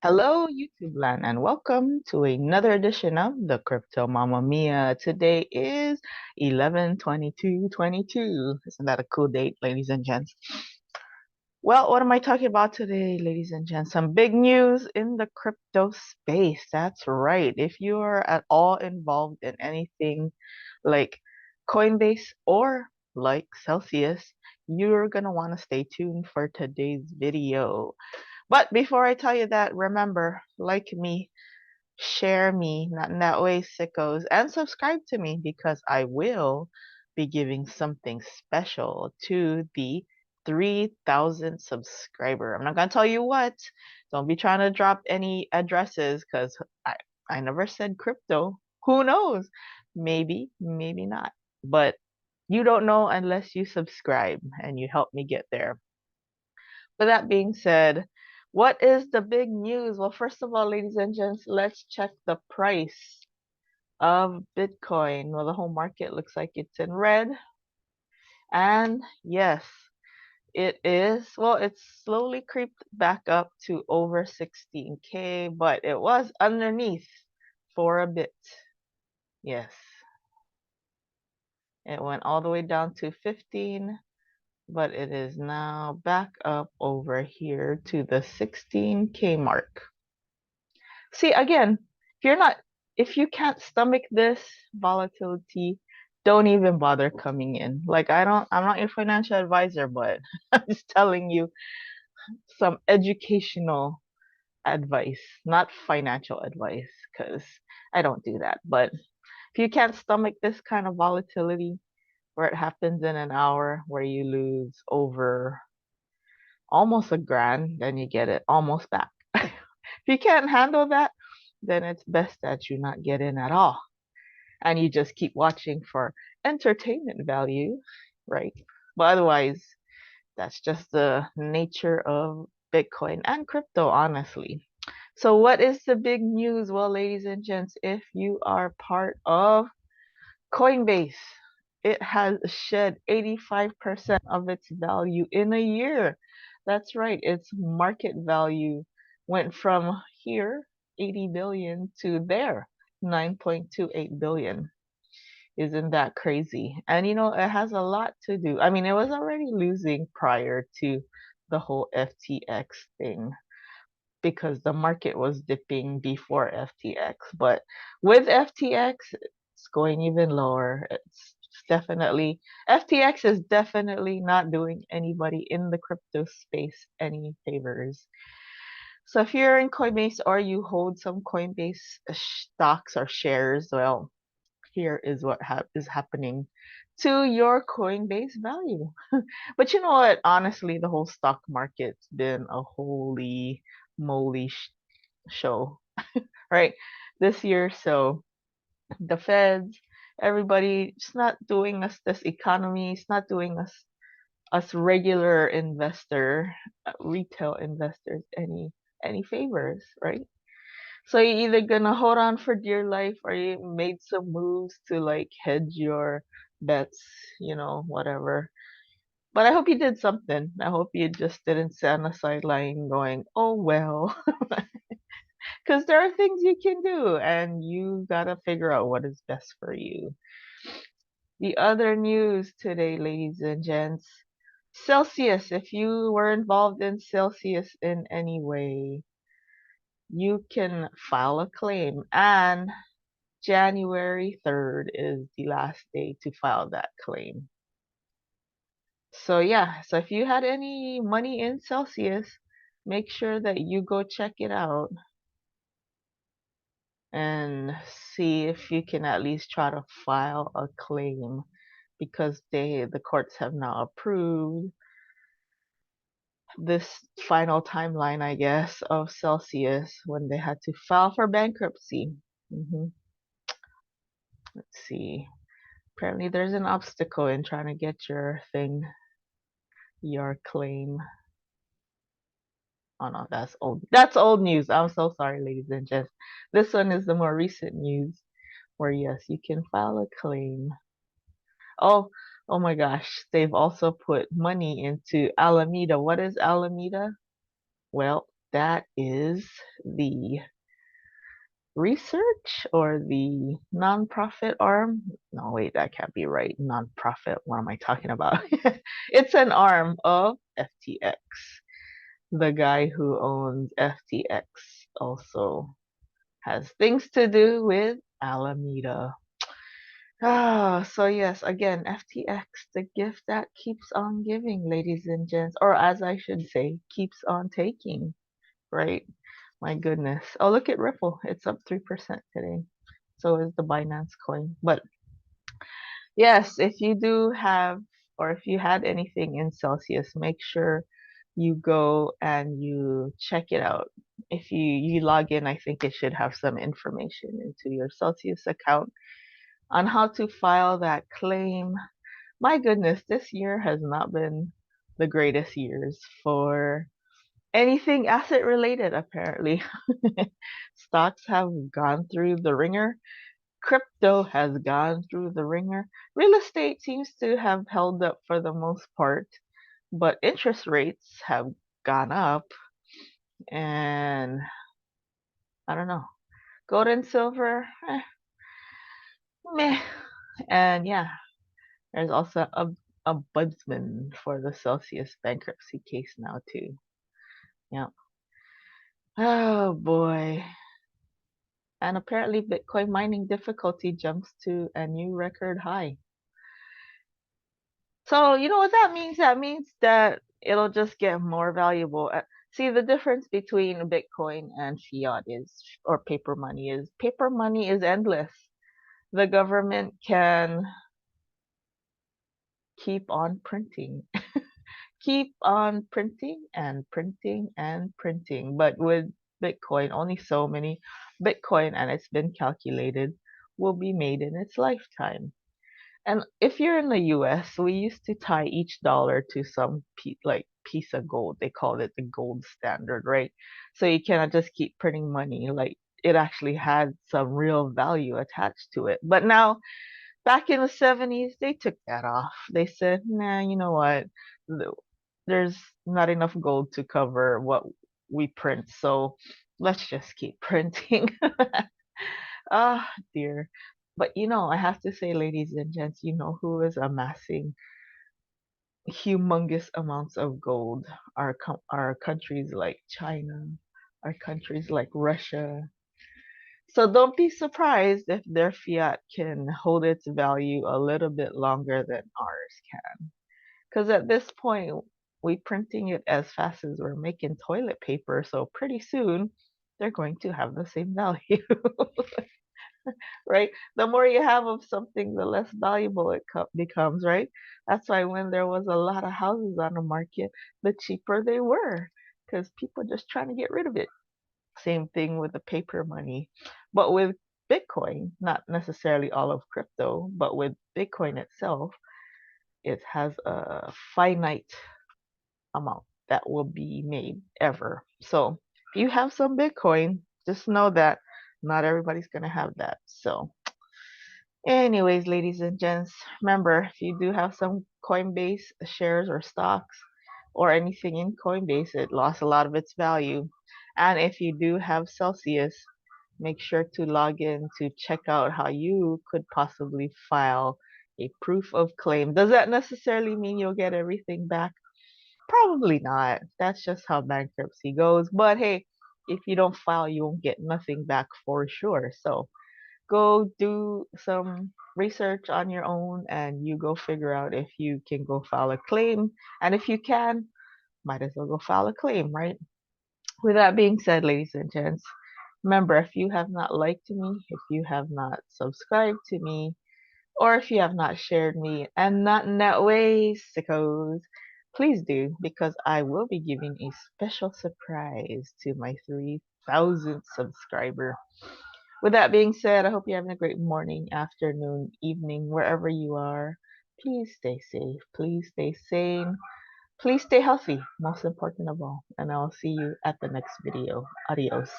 Hello, YouTube land, and welcome to another edition of the Crypto Mamma Mia. Today is 11/22/22. Isn't that a cool date, ladies and gents? Well, what am I talking about today, ladies and gents? Some big news in the crypto space. That's right. If you are at all involved in anything like Coinbase or like Celsius, you're gonna want to stay tuned for today's video. But before I tell you that, remember, like me, share me, not in that way, sickos, and subscribe to me because I will be giving something special to the 3,000 subscriber. I'm not gonna tell you what. Don't be trying to drop any addresses because I never said crypto. Who knows? Maybe, maybe not. But you don't know unless you subscribe and you help me get there. With that being said, what is the big news? Well, first of all, ladies and gents, let's check the price of Bitcoin. Well, the whole market looks like it's in red. And yes, it is. Well, it's slowly creeped back up to over 16K, but it was underneath for a bit. Yes, it went all the way down to 15, but it is now back up over here to the 16K mark. See, again, if you can't stomach this volatility, don't even bother coming in. Like, I'm not your financial advisor, but I'm just telling you some educational advice, not financial advice, because I don't do that. But if you can't stomach this kind of volatility, where it happens in an hour, where you lose over almost a grand, then you get it almost back. If you can't handle that, then it's best that you not get in at all. And you just keep watching for entertainment value, right? But otherwise, that's just the nature of Bitcoin and crypto, honestly. So, what is the big news? Well, ladies and gents, if you are part of Coinbase, it has shed 85% of its value in a year. That's right, its market value went from here, 80 billion, to there, 9.28 billion. Isn't that crazy? And it has a lot to do. I mean, it was already losing prior to the whole FTX thing because the market was dipping before FTX. But with FTX, it's going even lower. It's definitely, FTX is definitely not doing anybody in the crypto space any favors. So if you're in Coinbase or you hold some Coinbase stocks or shares, well, here is what is happening to your Coinbase value. But you know what? Honestly, the whole stock market's been a holy moly show, right? This year, so the feds, everybody, it's not doing us this economy, it's not doing us regular retail investors any favors, right? So you're either gonna hold on for dear life or you made some moves to like hedge your bets, whatever. But I hope you did something. I hope you just didn't sit on the sideline going, oh well. Because there are things you can do and you gotta figure out what is best for you. The other news today, ladies and gents, Celsius, if you were involved in Celsius in any way, you can file a claim. And January 3rd is the last day to file that claim. So yeah, so if you had any money in Celsius, make sure that you go check it out and see if you can at least try to file a claim because the courts have now approved this final timeline, I guess, of Celsius when they had to file for bankruptcy. Let's see. Apparently, there's an obstacle in trying to get your claim. Oh no, that's old. That's old news. I'm so sorry, ladies and gents. This one is the more recent news where yes, you can file a claim. Oh, oh my gosh. They've also put money into Alameda. What is Alameda? Well, that is the research or the nonprofit arm. No, wait, that can't be right. Nonprofit, what am I talking about? It's an arm of FTX. The guy who owns FTX also has things to do with Alameda. Ah, so yes, again, FTX, the gift that keeps on giving, ladies and gents, or as I should say, keeps on taking, right? My goodness. Oh, look at Ripple. It's up 3% today. So is the Binance coin. But yes, if you do have, or if you had anything in Celsius, make sure you go and you check it out. If you log in, I think it should have some information into your Celsius account on how to file that claim. My goodness, this year has not been the greatest years for anything asset related, apparently. Stocks have gone through the ringer. Crypto has gone through the ringer. Real estate seems to have held up for the most part, but interest rates have gone up, and I don't know. Gold and silver, meh. And yeah, there's also a budsman for the Celsius bankruptcy case now too. Yeah. Oh boy. And apparently Bitcoin mining difficulty jumps to a new record high. So you know what that means? That means that it'll just get more valuable. See, the difference between Bitcoin and fiat is, or paper money is endless. The government can keep on printing, keep on printing and printing and printing. But with Bitcoin, only so many Bitcoin, and it's been calculated, will be made in its lifetime. And if you're in the US, we used to tie each dollar to some piece of gold. They called it the gold standard, right? So you cannot just keep printing money. Like it actually had some real value attached to it. But now, back in the 70s, they took that off. They said, nah, you know what? There's not enough gold to cover what we print. So let's just keep printing. Ah, dear. But I have to say, ladies and gents, who is amassing humongous amounts of gold? Our countries like China, our countries like Russia. So don't be surprised if their fiat can hold its value a little bit longer than ours can. Because at this point, we printing it as fast as we're making toilet paper, so pretty soon they're going to have the same value. Right? The more you have of something, the less valuable it becomes, right? That's why when there was a lot of houses on the market, the cheaper they were, because people just trying to get rid of it. Same thing with the paper money. But with Bitcoin, not necessarily all of crypto, but with Bitcoin itself, it has a finite amount that will be made ever. So if you have some Bitcoin, just know that not everybody's going to have that. So anyways, ladies and gents, remember if you do have some Coinbase shares or stocks or anything in Coinbase, it lost a lot of its value. And if you do have Celsius, make sure to log in to check out how you could possibly file a proof of claim. Does that necessarily mean you'll get everything back? Probably not. That's just how bankruptcy goes. But hey, if you don't file, you won't get nothing back for sure. So go do some research on your own and you go figure out if you can go file a claim. And if you can, might as well go file a claim, right? With that being said, ladies and gents, remember if you have not liked me, if you have not subscribed to me, or if you have not shared me, and not in that way, sickos, please do, because I will be giving a special surprise to my 3,000th subscriber. With that being said, I hope you're having a great morning, afternoon, evening, wherever you are. Please stay safe. Please stay sane. Please stay healthy, most important of all. And I'll see you at the next video. Adios.